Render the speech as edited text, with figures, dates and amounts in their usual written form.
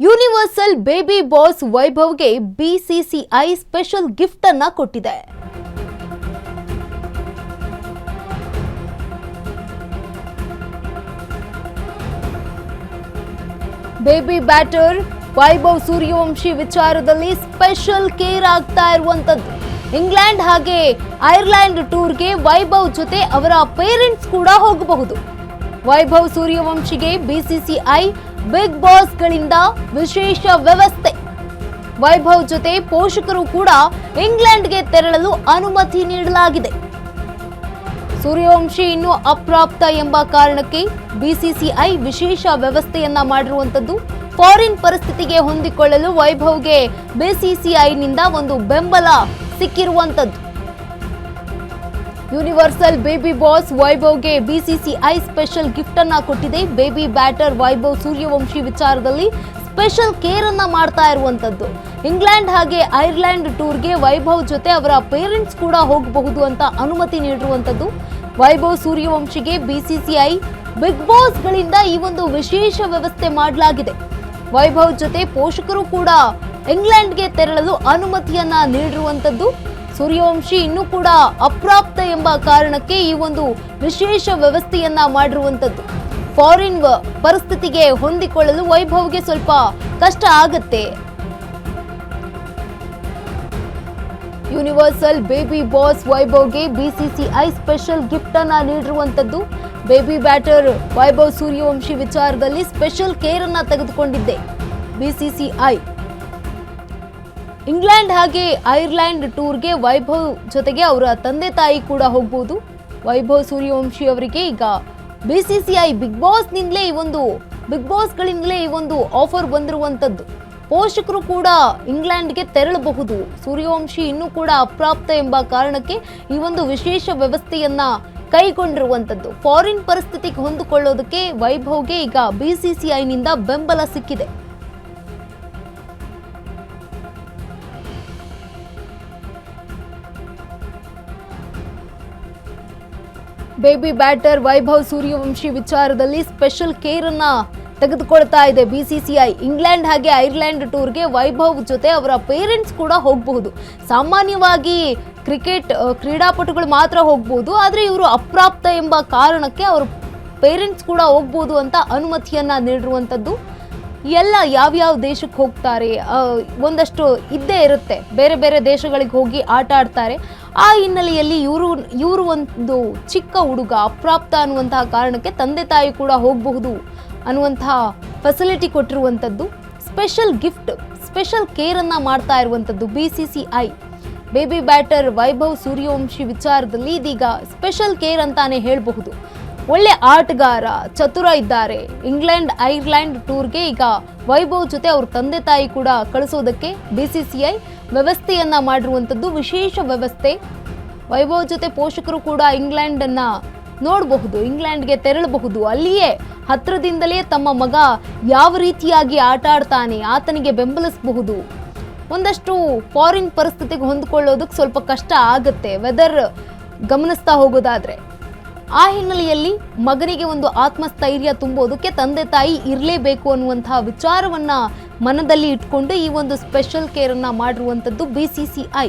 Universal baby boss ವೈಭವ್ಗೆ BCCI special gift ಅನ್ನ ಕೊಟ್ಟಿದೆ. ಬೇಬಿ ಬ್ಯಾಟರ್ ವೈಭವ್ ಸೂರ್ಯವಂಶಿ ವಿಚಾರದಲ್ಲಿ ಸ್ಪೆಷಲ್ ಕೇರ್ ಆಗ್ತಾ ಇರುವಂತದ್ದು. ಇಂಗ್ಲೆಂಡ್ ಹಾಗೆ ಐರ್ಲೆಂಡ್ ಟೂರ್ಗೆ ವೈಭವ್ ಜೊತೆ ಅವರ ಪೇರೆಂಟ್ಸ್ ಕೂಡ ಹೋಗಬಹುದು. ವೈಭವ್ ಸೂರ್ಯವಂಶಿಗೆ ಬಿಸಿಸಿಐ ಬಿಗ್ ಬಾಸ್ ಗಳಿಂದ ವಿಶೇಷ ವ್ಯವಸ್ಥೆ. ವೈಭವ್ ಜೊತೆ ಪೋಷಕರು ಕೂಡ ಇಂಗ್ಲೆಂಡ್ಗೆ ತೆರಳಲು ಅನುಮತಿ ನೀಡಲಾಗಿದೆ. ಸೂರ್ಯವಂಶಿ ಇನ್ನೂ ಅಪ್ರಾಪ್ತ ಎಂಬ ಕಾರಣಕ್ಕೆ ಬಿಸಿಸಿಐ ವಿಶೇಷ ವ್ಯವಸ್ಥೆಯನ್ನ ಮಾಡಿರುವಂತದ್ದು. ಫಾರಿನ್ ಪರಿಸ್ಥಿತಿಗೆ ಹೊಂದಿಕೊಳ್ಳಲು ವೈಭವ್ಗೆ ಬಿಸಿಸಿಐನಿಂದ ಒಂದು ಬೆಂಬಲ ಸಿಕ್ಕಿರುವಂತದ್ದು. ಯೂನಿವರ್ಸಲ್ ಬೇಬಿ ಬಾಸ್ ವೈಭವ್ಗೆ ಬಿಸಿಸಿಐ ಸ್ಪೆಷಲ್ ಗಿಫ್ಟ್ ಅನ್ನ ಕೊಟ್ಟಿದೆ. ಬೇಬಿ ಬ್ಯಾಟರ್ ವೈಭವ್ ಸೂರ್ಯವಂಶಿ ವಿಚಾರದಲ್ಲಿ ಸ್ಪೆಷಲ್ ಕೇರ್ ಅನ್ನ ಮಾಡ್ತಾ ಇರುವಂತದ್ದು. ಇಂಗ್ಲೆಂಡ್ ಹಾಗೆ ಐರ್ಲೆಂಡ್ ಟೂರ್ಗೆ ವೈಭವ್ ಜೊತೆ ಅವರ ಪೇರೆಂಟ್ಸ್ ಕೂಡ ಹೋಗಬಹುದು ಅಂತ ಅನುಮತಿ ನೀಡಿರುವಂತದ್ದು. ವೈಭವ್ ಸೂರ್ಯವಂಶಿಗೆ ಬಿಸಿಸಿಐ ಬಿಗ್ ಬಾಸ್ ಗಳಿಂದ ಈ ಒಂದು ವಿಶೇಷ ವ್ಯವಸ್ಥೆ ಮಾಡಲಾಗಿದೆ. ವೈಭವ್ ಜೊತೆ ಪೋಷಕರು ಕೂಡ ಇಂಗ್ಲೆಂಡ್ಗೆ ತೆರಳಲು ಅನುಮತಿಯನ್ನ ನೀಡಿರುವಂತದ್ದು. ಸೂರ್ಯವಂಶಿ ಇನ್ನೂ ಕೂಡ ಅಪ್ರಾಪ್ತ ಎಂಬ ಕಾರಣಕ್ಕೆ ಈ ಒಂದು ವಿಶೇಷ ವ್ಯವಸ್ಥೆಯನ್ನ ಮಾಡಿರುವಂತದ್ದು. ಫಾರಿನ್ ಪರಿಸ್ಥಿತಿಗೆ ಹೊಂದಿಕೊಳ್ಳಲು ವೈಭವ್ಗೆ ಸ್ವಲ್ಪ ಕಷ್ಟ ಆಗತ್ತೆ. ಯೂನಿವರ್ಸಲ್ ಬೇಬಿ ಬಾಸ್ ವೈಭವ್ಗೆ ಬಿಸಿಸಿಐ ಸ್ಪೆಷಲ್ ಗಿಫ್ಟ್ ಅನ್ನ ನೀಡಿರುವಂತದ್ದು. ಬೇಬಿ ಬ್ಯಾಟರ್ ವೈಭವ್ ಸೂರ್ಯವಂಶಿ ವಿಚಾರದಲ್ಲಿ ಸ್ಪೆಷಲ್ ಕೇರ್ ಅನ್ನ ತೆಗೆದುಕೊಂಡಿದ್ದೆ ಬಿಸಿಸಿಐ. ಇಂಗ್ಲೆಂಡ್ ಹಾಗೆ ಐರ್ಲೆಂಡ್ ಟೂರ್ಗೆ ವೈಭವ್ ಜೊತೆಗೆ ಅವರ ತಂದೆ ತಾಯಿ ಕೂಡ ಹೋಗಬಹುದು. ವೈಭವ್ ಸೂರ್ಯವಂಶಿ ಅವರಿಗೆ ಈಗ ಬಿಸಿಸಿಐ ಬಿಗ್ ಬಾಸ್ಗಳಿಂದಲೇ ಈ ಒಂದು ಆಫರ್ ಬಂದಿರುವಂತದ್ದು. ಪೋಷಕರು ಕೂಡ ಇಂಗ್ಲೆಂಡ್ಗೆ ತೆರಳಬಹುದು. ಸೂರ್ಯವಂಶಿ ಇನ್ನೂ ಕೂಡ ಅಪ್ರಾಪ್ತ ಎಂಬ ಕಾರಣಕ್ಕೆ ಈ ಒಂದು ವಿಶೇಷ ವ್ಯವಸ್ಥೆಯನ್ನ ಕೈಗೊಂಡಿರುವಂತದ್ದು. ಫಾರಿನ್ ಪರಿಸ್ಥಿತಿಗೆ ಹೊಂದಿಕೊಳ್ಳೋದಕ್ಕೆ ವೈಭವ್ಗೆ ಈಗ ಬಿಸಿಸಿಐನಿಂದ ಬೆಂಬಲ ಸಿಕ್ಕಿದೆ. ಬೇಬಿ ಬ್ಯಾಟರ್ ವೈಭವ್ ಸೂರ್ಯವಂಶಿ ವಿಚಾರದಲ್ಲಿ ಸ್ಪೆಷಲ್ ಕೇರ್ ಅನ್ನ ತೆಗೆದುಕೊಳ್ತಾ ಇದೆ ಬಿಸಿಸಿಐ. ಇಂಗ್ಲೆಂಡ್ ಹಾಗೆ ಐರ್ಲೆಂಡ್ ಟೂರ್ಗೆ ವೈಭವ್ ಜೊತೆ ಅವರ ಪೇರೆಂಟ್ಸ್ ಕೂಡ ಹೋಗಬಹುದು. ಸಾಮಾನ್ಯವಾಗಿ ಕ್ರೀಡಾಪಟುಗಳು ಮಾತ್ರ ಹೋಗಬಹುದು, ಆದರೆ ಇವರು ಅಪ್ರಾಪ್ತ ಎಂಬ ಕಾರಣಕ್ಕೆ ಅವರ ಪೇರೆಂಟ್ಸ್ ಕೂಡ ಹೋಗಬಹುದು ಅಂತ ಅನುಮತಿಯನ್ನ ನೀಡಿರುವಂತದ್ದು. ಎಲ್ಲ ಯಾವ್ಯಾವ ದೇಶಕ್ಕೆ ಹೋಗ್ತಾರೆ, ಒಂದಷ್ಟು ಇದ್ದೇ ಇರುತ್ತೆ, ಬೇರೆ ಬೇರೆ ದೇಶಗಳಿಗೆ ಹೋಗಿ ಆಟ ಆಡ್ತಾರೆ. ಆ ಹಿನ್ನೆಲೆಯಲ್ಲಿ ಇವರು ಒಂದು ಚಿಕ್ಕ ಹುಡುಗ ಅಪ್ರಾಪ್ತ ಅನ್ನುವಂತಹ ಕಾರಣಕ್ಕೆ ತಂದೆ ತಾಯಿ ಕೂಡ ಹೋಗಬಹುದು ಅನ್ನುವಂತಹ ಫೆಸಿಲಿಟಿ ಕೊಟ್ಟಿರುವಂಥದ್ದು. ಸ್ಪೆಷಲ್ ಗಿಫ್ಟ್, ಸ್ಪೆಷಲ್ ಕೇರ್ ಅನ್ನ ಮಾಡ್ತಾ ಇರುವಂಥದ್ದು BCCI. Baby batter Vaibhav Suryavanshi ವಿಚಾರದಲ್ಲಿ ಇದೀಗ ಸ್ಪೆಷಲ್ ಕೇರ್ ಅಂತಾನೆ ಹೇಳಬಹುದು. ಒಳ್ಳೆ ಆಟಗಾರ, ಚತುರ ಇದ್ದಾರೆ. ಇಂಗ್ಲೆಂಡ್ ಐರ್ಲೆಂಡ್ ಟೂರ್ಗೆ ಈಗ ವೈಭವ್ ಜೊತೆ ಅವ್ರ ತಂದೆ ತಾಯಿ ಕೂಡ ಕಳಿಸೋದಕ್ಕೆ ಬಿಸಿಸಿಐ ವ್ಯವಸ್ಥೆಯನ್ನ ಮಾಡಿರುವಂಥದ್ದು. ವಿಶೇಷ ವ್ಯವಸ್ಥೆ. ವೈಭವ್ ಜೊತೆ ಪೋಷಕರು ಕೂಡ ಇಂಗ್ಲೆಂಡ್ ಅನ್ನ ನೋಡಬಹುದು, ಇಂಗ್ಲೆಂಡ್ಗೆ ತೆರಳಬಹುದು. ಅಲ್ಲಿಯೇ ಹತ್ರದಿಂದಲೇ ತಮ್ಮ ಮಗ ಯಾವ ರೀತಿಯಾಗಿ ಆಟ ಆಡ್ತಾನೆ ಆತನಿಗೆ ಬೆಂಬಲಿಸಬಹುದು. ಒಂದಷ್ಟು ಫಾರಿನ್ ಪರಿಸ್ಥಿತಿಗೆ ಹೊಂದಿಕೊಳ್ಳೋದಕ್ಕೆ ಸ್ವಲ್ಪ ಕಷ್ಟ ಆಗುತ್ತೆ ವೆದರ್ ಗಮನಿಸ್ತಾ ಹೋಗೋದಾದ್ರೆ. ಆ ಹಿನ್ನೆಲೆಯಲ್ಲಿ ಮಗನಿಗೆ ಒಂದು ಆತ್ಮಸ್ಥೈರ್ಯ ತುಂಬೋದಕ್ಕೆ ತಂದೆ ತಾಯಿ ಇರಲೇಬೇಕು ಅನ್ನುವಂತಹ ವಿಚಾರವನ್ನ ಮನದಲ್ಲಿ ಇಟ್ಕೊಂಡು ಈ ಒಂದು ಸ್ಪೆಷಲ್ ಕೇರ್ ಅನ್ನ ಮಾಡಿರುವಂತದ್ದು ಬಿಸಿಸಿಐ.